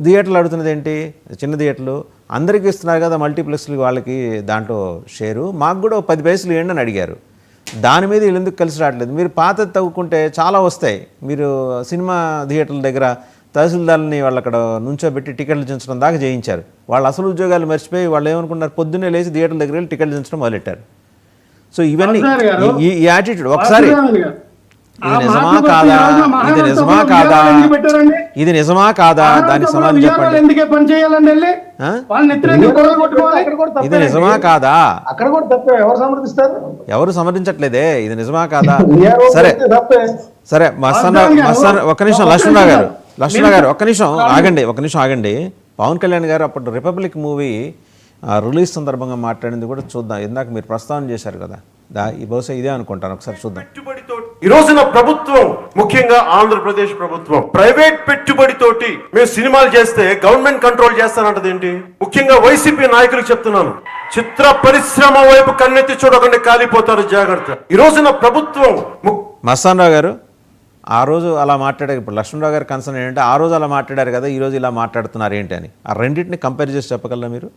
థియేటర్లు అడుగుతున్నది ఏంటి? చిన్న థియేటర్లు అందరికీ ఇస్తున్నారు కదా మల్టీప్లెక్స్లు, వాళ్ళకి దాంట్లో షేరు, మాకు కూడా 10 పైసలు ఇవ్వండి అని అడిగారు. దాని మీద వీళ్ళు ఎందుకు కలిసి రావట్లేదు? మీరు పాతది తవ్వుకుంటే చాలా వస్తాయి. మీరు సినిమా థియేటర్ల దగ్గర తహసీల్దార్ని వాళ్ళు అక్కడ నుంచోబెట్టి టికెట్లు దించడం దాకా చేయించారు. వాళ్ళు అసలు ఉద్యోగాలు మర్చిపోయి వాళ్ళు ఏమనుకున్నారు, పొద్దున్నే లేచి థియేటర్ల దగ్గర వెళ్ళి టికెట్లు దించడం మొదలెట్టారు. సో ఇవన్నీ ఈ యాటిట్యూడ్ ఒకసారి ఇది నిజమా కాదా? ఇది నిజమా కాదా? ఇది నిజమా కాదా? దానికి సమాధానం చెప్పండి. ఇది నిజమా కాదా? అక్కడ కూడా తప్ప ఎవరు సమర్థిస్తారు? ఎవరు సమర్థించట్లేదే. ఇది నిజమా కాదా? సరే సరే ఒక్క నిమిషం లక్ష్మణరావు గారు ఒక్క నిమిషం ఆగండి. పవన్ కళ్యాణ్ గారు అప్పుడు రిపబ్లిక్ మూవీ రిలీజ్ సందర్భంగా మాట్లాడింది కూడా చూద్దాం. ఇందాక మీరు ప్రస్తావన చేశారు కదా, బహుశా ఇదే అనుకుంటాను, ఒకసారి చూద్దాం. ఈ రోజున ప్రభుత్వం, ముఖ్యంగా ఆంధ్రప్రదేశ్ ప్రభుత్వం ప్రైవేట్ పెట్టుబడితోటి మేము సినిమాలు చేస్తే గవర్నమెంట్ కంట్రోల్ చేస్తానంటది ఏంటి? ముఖ్యంగా వైసీపీ నాయకులకు చెప్తున్నాను, చిత్ర పరిశ్రమ వైపు కన్నెత్తి చూడకుండా కాలిపోతారు, జాగ్రత్త. ఈ రోజున ప్రభుత్వం మస్తానరావు గారు ఆ రోజు అలా మాట్లాడారు. ఇప్పుడు లక్ష్మణరావు గారి కన్సర్న్ ఏంటంటే ఆ రోజు అలా మాట్లాడారు కదా, ఈ రోజు ఇలా మాట్లాడుతున్నారు ఏంటి అని. ఆ రెండింటిని కంపేర్ చేసి చెప్పగలరా మీరు?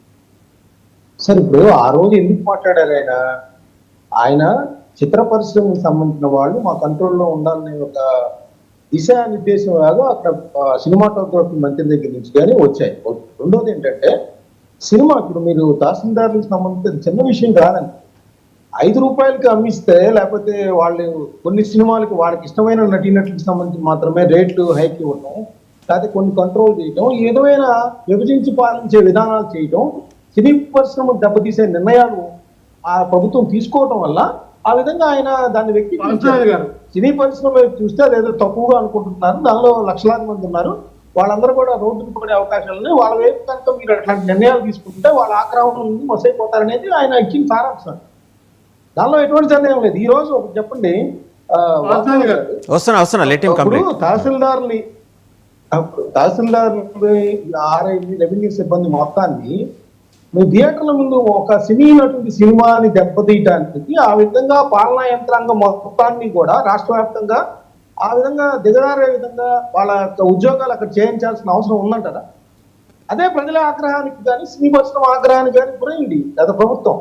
సార్ ఇప్పుడు ఆ రోజు ఎందుకు మాట్లాడారు ఆయన చిత్ర పరిశ్రమకు సంబంధించిన వాళ్ళు మా కంట్రోల్లో ఉండాలనే ఒక దిశానిర్దేశం లాగా అక్కడ సినిమాటోగ్రఫీ మంత్రి దగ్గర నుంచి కానీ వచ్చాయి. రెండోది ఏంటంటే సినిమా ఇప్పుడు మీరు తహసీల్దారులకు సంబంధించి చిన్న విషయం కాదండి. 5 రూపాయలకి అమ్మిస్తే, లేకపోతే వాళ్ళు కొన్ని సినిమాలకి వాళ్ళకి ఇష్టమైన నటీనటులకు సంబంధించి మాత్రమే రేట్లు హైక్ ఇవ్వటం, లేకపోతే కొన్ని కంట్రోల్ చేయటం, ఏదైనా విభజించి పాలించే విధానాలు చేయటం, సినీ పరిశ్రమ దెబ్బతీసే నిర్ణయాలు ఆ ప్రభుత్వం తీసుకోవటం వల్ల ఆ విధంగా ఆయన దాన్ని వ్యక్తీకరించారు. సినీ పరిశ్రమ చూస్తే అదేదో తక్కువగా అనుకుంటున్నారు, దానిలో లక్షలాది మంది ఉన్నారు, వాళ్ళందరూ కూడా రోడ్డుకు పడే అవకాశాలని వాళ్ళ వైపు కనుక మీరు అట్లాంటి నిర్ణయాలు తీసుకుంటే వాళ్ళ ఆక్రమణ నుండి మొసైపోతారనేది ఆయన ఇచ్చిన సారాంశం. దానిలో ఎటువంటి సందేహం లేదు. ఈ రోజు చెప్పండి, తహసీల్దార్ని ఆర్ఐని రెవెన్యూ సిబ్బంది మొత్తాన్ని మీ థియేటర్ల ముందు ఒక సినీ నటువంటి సినిమాని దెబ్బతీయటానికి ఆ విధంగా పాలనా యంత్రాంగం మొత్తాన్ని కూడా రాష్ట్ర వ్యాప్తంగా ఆ విధంగా దిగజారే విధంగా వాళ్ళ ఉద్యోగాలు అక్కడ చేయించాల్సిన అవసరం ఉందంటారా? అదే ప్రజల ఆగ్రహానికి కానీ సినీ పరిశ్రమ ఆగ్రహానికి కానీ గురైంది గత ప్రభుత్వం.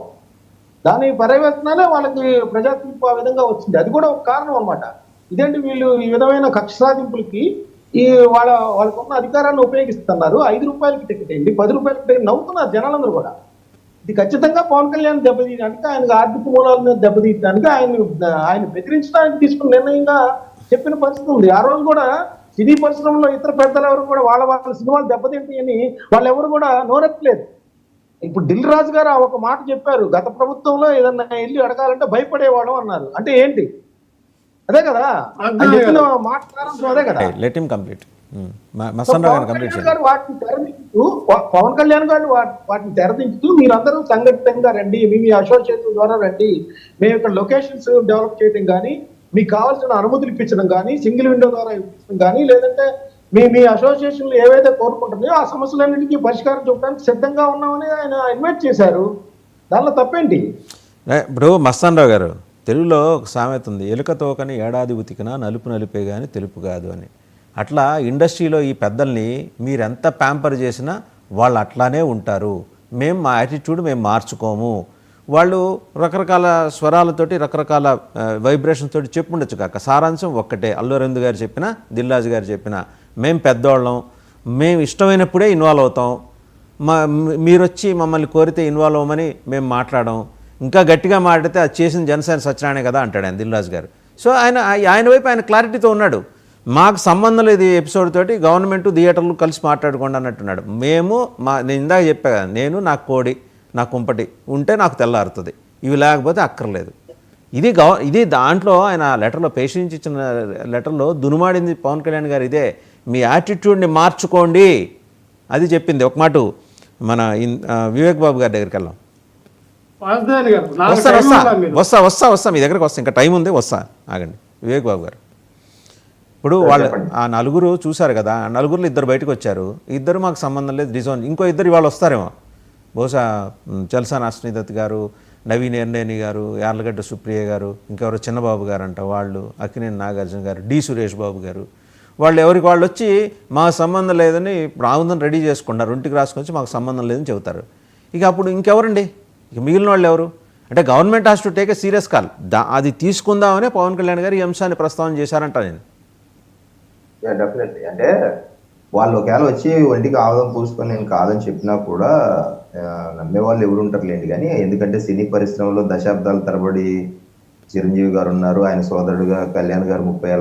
దాని పర్యవేక్షణనే వాళ్ళకి ప్రజా తీర్పు ఆ విధంగా వచ్చింది. అది కూడా ఒక కారణం అనమాట. ఇదేంటి వీళ్ళు ఈ విధమైన కక్ష సాధింపులకి వాళ్ళకున్న అధికారాన్ని ఉపయోగిస్తున్నారు. 5 రూపాయలకి టికెట్ అయింది, 10 రూపాయలకి టికెట్, నవ్వుతున్నారు జనాలందరూ కూడా. ఇది ఖచ్చితంగా పవన్ కళ్యాణ్ దెబ్బతీయడానికి, ఆయనకు ఆర్థిక మూలాల మీద దెబ్బతీయడానికి, ఆయన బెదిరించడానికి తీసుకున్న నిర్ణయంగా చెప్పిన పరిస్థితి ఉంది. ఆ రోజు కూడా సినీ పరిశ్రమలో ఇతర పెద్దలు ఎవరు కూడా వాళ్ళ సినిమాలు దెబ్బతింటాయని వాళ్ళు ఎవరు కూడా నోరెత్తలేదు. ఇప్పుడు దిల్ రాజు గారు ఒక మాట చెప్పారు, గత ప్రభుత్వంలో ఏదన్నా వెళ్ళి అడగాలంటే భయపడేవాడు అన్నారు. అంటే ఏంటి? అదే కదా మాట అదే కదా. వాటిని తెరదించుతూ పవన్ కళ్యాణ్ గారు వాటిని తెరదించుతూ మీరందరూ సంఘటితంగా రండి, మీ అసోసియేషన్ ద్వారా రండి, మేము ఇక్కడ లొకేషన్స్ డెవలప్ చేయడం కానీ, మీకు కావాల్సిన అనుమతులు ఇప్పించడం కానీ, సింగిల్ విండో ద్వారా ఇప్పించడం కానీ, లేదంటే మీ అసోసియేషన్లు ఏవైతే కోరుకుంటున్నాయో ఆ సమస్యలన్నింటికీ పరిష్కారం చూపడానికి సిద్ధంగా ఉన్నామని ఆయన ఇన్వైట్ చేశారు. దానిలో తప్పేంటి? ఇప్పుడు మస్తానరావు గారు, తెలుగులో ఒక సామెత ఉంది, ఎలుక తోకని ఏడాది ఉతికినా నలుపు నలిపే కానీ తెలుపు కాదు అని. అట్లా ఇండస్ట్రీలో ఈ పెద్దల్ని మీరెంత ప్యాంపర్ చేసినా వాళ్ళు అట్లానే ఉంటారు. మేము మా యాటిట్యూడ్ మేము మార్చుకోము. వాళ్ళు రకరకాల స్వరాలతోటి రకరకాల వైబ్రేషన్స్ తోటి చెప్పుండొచ్చు కాక సారాంశం ఒక్కటే. అల్లు అరవింద్ గారు చెప్పినా, దిల్ రాజు గారు చెప్పినా, మేము పెద్దవాళ్ళం, మేము ఇష్టమైనప్పుడే ఇన్వాల్వ్ అవుతాం, మీరు వచ్చి మమ్మల్ని కోరితే ఇన్వాల్వ్ అవ్వమని మేము మాట్లాడడం, ఇంకా గట్టిగా మాట్లాడితే అది చేసిన జనసేన సత్యనారాయణ కదా అంటాడు ఆయన దిల్ రాజు గారు. సో ఆయన వైపు ఆయన క్లారిటీతో ఉన్నాడు. మాకు సంబంధం లేదు ఈ ఎపిసోడ్ తోటి, గవర్నమెంట్ థియేటర్లు కలిసి మాట్లాడుకోండి అన్నట్టున్నాడు. నేను ఇందాక చెప్పా కదా, నేను నా కోడి నా కుంపటి ఉంటే నాకు తెల్లారుతుంది, ఇవి లేకపోతే అక్కర్లేదు. ఇది దాంట్లో ఆయన లెటర్లో పేషెంట్ ఇచ్చిన లెటర్లో దునుమాడింది పవన్ కళ్యాణ్ గారు ఇదే, మీ యాటిట్యూడ్ని మార్చుకోండి అది చెప్పింది. ఒక మాట మన వివేక్ బాబు గారి దగ్గరికి వెళ్దాం. వస్తా మీ దగ్గరకు వస్తా, ఇంకా టైం ఉంది, వస్తా ఆగండి. వివేక్ బాబు గారు, ఇప్పుడు వాళ్ళు ఆ నలుగురు చూశారు కదా, ఆ నలుగురులో 2 బయటకు వచ్చారు. 2 మాకు సంబంధం లేదు డిజోన్, ఇంకో 2 ఇవాళ వస్తారేమో, బహుశా చల్సాని అశ్వనీదత్ గారు, నవీన్ ఎర్నేని గారు, యార్లగడ్డ సుప్రియ గారు, ఇంకెవరో చిన్నబాబు గారు అంట వాళ్ళు, అక్కినేని నాగార్జున గారు, డి సురేష్ బాబు గారు, వాళ్ళు ఎవరికి వాళ్ళు వచ్చి మాకు సంబంధం లేదని రావుందని రెడీ చేసుకుంటారు, ఇంటికి రాసుకొని వచ్చి మాకు సంబంధం లేదని చెబుతారు. ఇక అప్పుడు ఇంకెవరండి, ఇక మిగిలిన వాళ్ళు ఎవరు? అంటే government has to take a serious call. అది తీసుకుందామనే పవన్ కళ్యాణ్ గారు ఈ అంశాన్ని ప్రస్తావన చేశారంట. నేను డెఫినెట్లీ అంటే వాళ్ళు ఒకవేళ వచ్చి ఒంటికి ఆయుధం పూసుకొని నేను కాదని చెప్పినా కూడా నమ్మే వాళ్ళు ఎవరు ఉంటారులేండి. కానీ ఎందుకంటే సినీ పరిశ్రమలో దశాబ్దాల తరబడి చిరంజీవి గారు ఉన్నారు, ఆయన సోదరుడుగా కళ్యాణ్ గారు 30